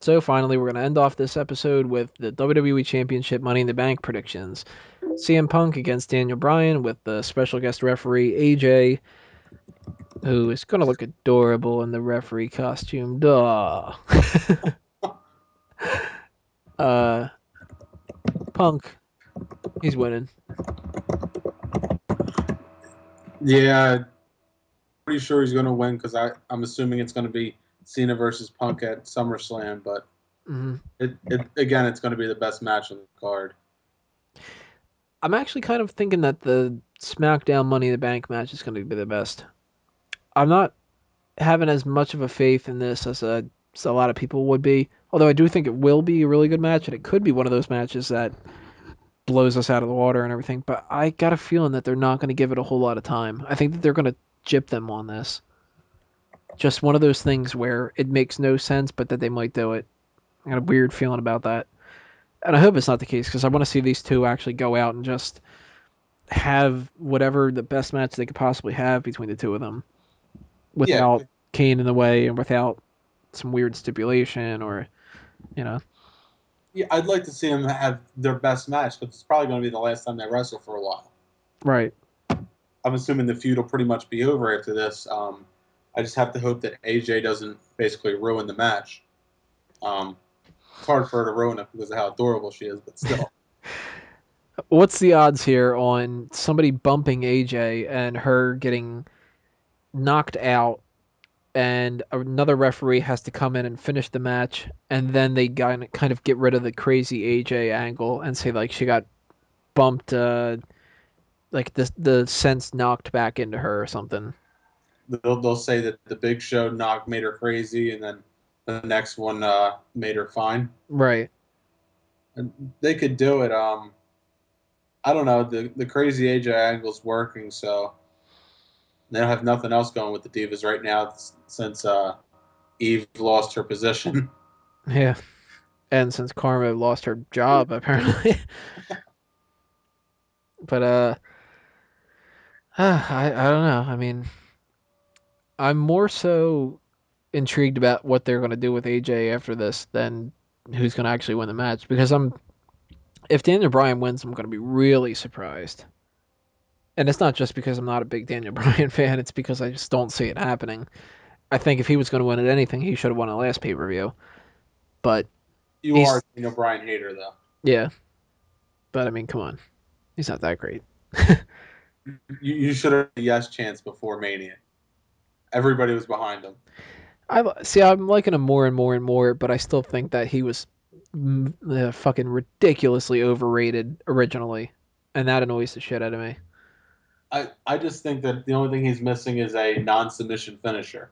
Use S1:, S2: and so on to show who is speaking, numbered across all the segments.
S1: So finally, we're going to end off this episode with the WWE Championship Money in the Bank predictions. CM Punk against Daniel Bryan with the special guest referee AJ, who is going to look adorable in the referee costume. Duh. uh, Punk, he's winning.
S2: Yeah, pretty sure he's going to win because I'm assuming it's going to be Cena versus Punk at SummerSlam, but again, it's going to be the best match on the card.
S1: I'm actually kind of thinking that the SmackDown Money in the Bank match is going to be the best. I'm not having as much of a faith in this as a lot of people would be. Although I do think it will be a really good match, and it could be one of those matches that blows us out of the water and everything. But I got a feeling that they're not going to give it a whole lot of time. I think that they're going to gyp them on this. Just one of those things where it makes no sense, but that they might do it. I got a weird feeling about that. And I hope it's not the case, because I want to see these two actually go out and just have whatever the best match they could possibly have between the two of them without Kane in the way and without some weird stipulation or, you know.
S2: Yeah, I'd like to see them have their best match, but it's probably going to be the last time they wrestle for a while.
S1: Right.
S2: I'm assuming the feud will pretty much be over after this. I just have to hope that AJ doesn't basically ruin the match. It's hard for her to ruin it because of how adorable she is, but still.
S1: What's the odds here on somebody bumping AJ and her getting knocked out and another referee has to come in and finish the match, and then they kind of get rid of the crazy AJ angle and say like she got bumped, like the sense knocked back into her or something.
S2: They'll say that the Big Show made her crazy, and then the next one made her fine.
S1: Right.
S2: And they could do it. I don't know. The crazy AJ angle's working, so they don't have nothing else going with the Divas right now since Eve lost her position.
S1: Yeah. And since Karma lost her job, apparently. But I don't know. I mean, I'm more so intrigued about what they're going to do with AJ after this than who's going to actually win the match, because if Daniel Bryan wins, I'm going to be really surprised. And it's not just because I'm not a big Daniel Bryan fan, it's because I just don't see it happening. I think if he was going to win at anything, he should have won the last pay-per-view. But
S2: You are a Daniel Bryan hater, though.
S1: Yeah. But I mean, come on. He's not that great.
S2: You should have a yes chance before Mania. Everybody was behind him.
S1: I'm liking him more and more and more, but I still think that he was fucking ridiculously overrated originally, and that annoys the shit out of me.
S2: I just think that the only thing he's missing is a non-submission finisher.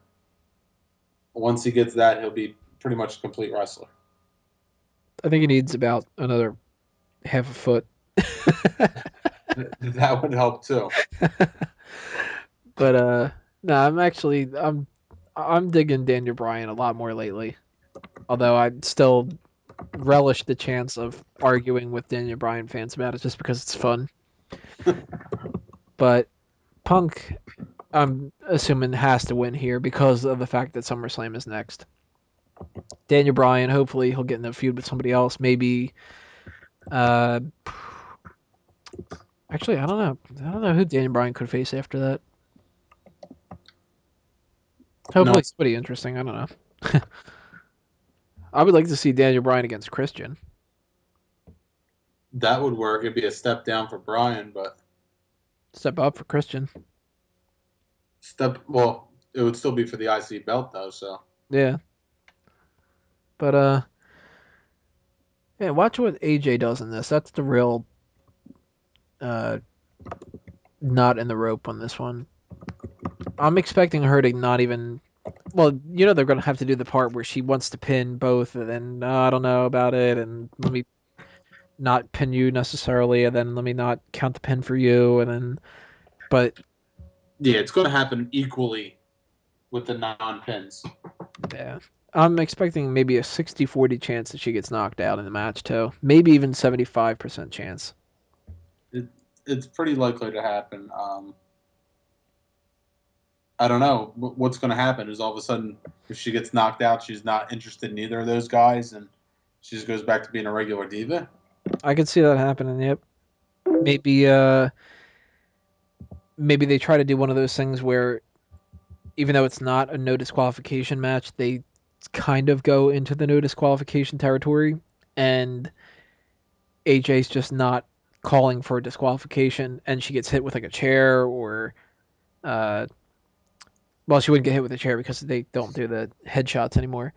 S2: Once he gets that, he'll be pretty much a complete wrestler.
S1: I think he needs about another half a foot.
S2: That would help too.
S1: But no, I'm digging Daniel Bryan a lot more lately. Although I still relish the chance of arguing with Daniel Bryan fans about it just because it's fun. But Punk, I'm assuming, has to win here because of the fact that SummerSlam is next. Daniel Bryan, hopefully he'll get in a feud with somebody else. Maybe actually, I don't know. I don't know who Daniel Bryan could face after that. Hopefully somebody interesting. I don't know. I would like to see Daniel Bryan against Christian.
S2: That would work. It'd be a step down for Bryan, but
S1: step up for Christian.
S2: Well, it would still be for the IC belt though. So
S1: yeah. But yeah, watch what AJ does in this. That's the real knot in the rope on this one. I'm expecting her to not even. Well, you know they're gonna have to do the part where she wants to pin both, and then I don't know about it, and let me not pin you necessarily, and then let me not count the pin for you, and then. But
S2: yeah, it's going to happen equally with the non-pins.
S1: Yeah. I'm expecting maybe a 60-40 chance that she gets knocked out in the match, too. Maybe even 75% chance.
S2: It's pretty likely to happen. I don't know what's going to happen. Is all of a sudden, if she gets knocked out, she's not interested in either of those guys, and she just goes back to being a regular diva.
S1: I could see that happening. Yep. Maybe maybe they try to do one of those things where even though it's not a no disqualification match, they kind of go into the no disqualification territory, and AJ's just not calling for a disqualification, and she gets hit with like a chair, or uh, well, she wouldn't get hit with a chair because they don't do the headshots anymore.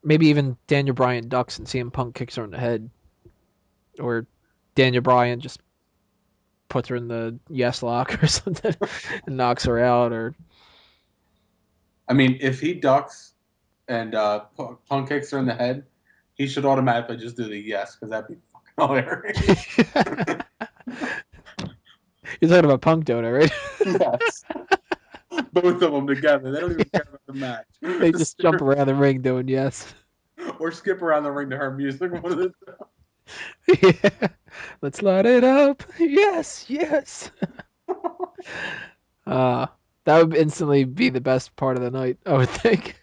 S1: Maybe even Daniel Bryan ducks and CM Punk kicks her in the head, or Daniel Bryan just puts her in the yes lock or something and knocks her out, or
S2: I mean, if he ducks and Punk kicks her in the head, he should automatically just do the yes, because that'd be fucking hilarious.
S1: You're talking about Punk doing it, right?
S2: Yes. Both of them together. They don't even care about the match.
S1: They just jump around the ring doing yes.
S2: Or skip around the ring to her music. One of the
S1: Yeah. Let's light it up. Yes, yes. That would instantly be the best part of the night, I would think.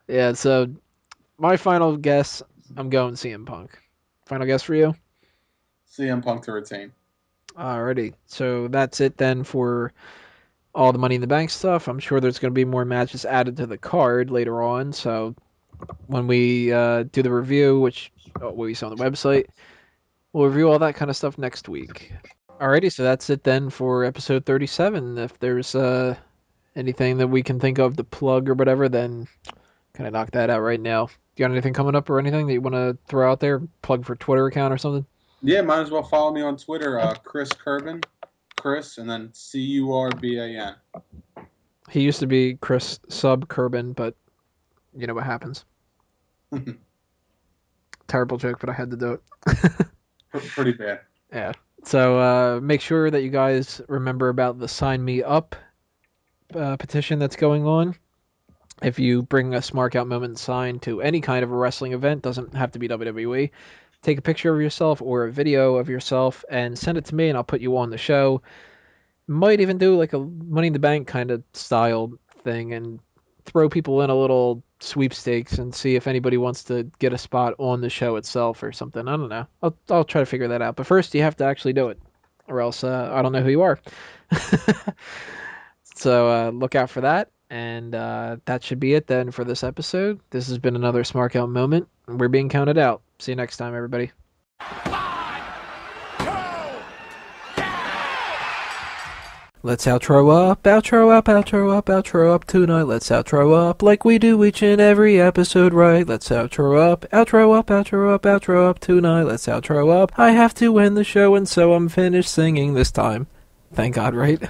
S1: Yeah, so my final guess, I'm going CM Punk. Final guess for you?
S2: CM Punk to retain.
S1: Alrighty. So that's it then for all the Money in the Bank stuff. I'm sure there's going to be more matches added to the card later on. So when we do the review, which we saw on the website, we'll review all that kind of stuff next week. Alrighty, so that's it then for episode 37. If there's anything that we can think of to plug or whatever, then kind of knock that out right now. You got anything coming up or anything that you want to throw out there? Plug for Twitter account or something?
S2: Yeah, might as well follow me on Twitter, Chris Curbin. Chris, and then Curban.
S1: He used to be Chris Sub Curbin, but you know what happens. Terrible joke, but I had to do it.
S2: Pretty bad.
S1: Yeah. So make sure that you guys remember about the Sign Me Up petition that's going on. If you bring a Smark Out Moment sign to any kind of a wrestling event, doesn't have to be WWE, take a picture of yourself or a video of yourself and send it to me, and I'll put you on the show. Might even do like a Money in the Bank kind of style thing and throw people in a little sweepstakes and see if anybody wants to get a spot on the show itself or something. I don't know. I'll try to figure that out. But first, you have to actually do it, or else I don't know who you are. So look out for that. And that should be it then for this episode. This has been another Smark Out Moment. We're being counted out. See you next time, everybody. 5, 2, let's outro up, outro up, outro up, outro up tonight. Let's outro up like we do each and every episode, right? Let's outro up, outro up, outro up, outro up tonight. Let's outro up. I have to end the show, and so I'm finished singing this time. Thank God, right?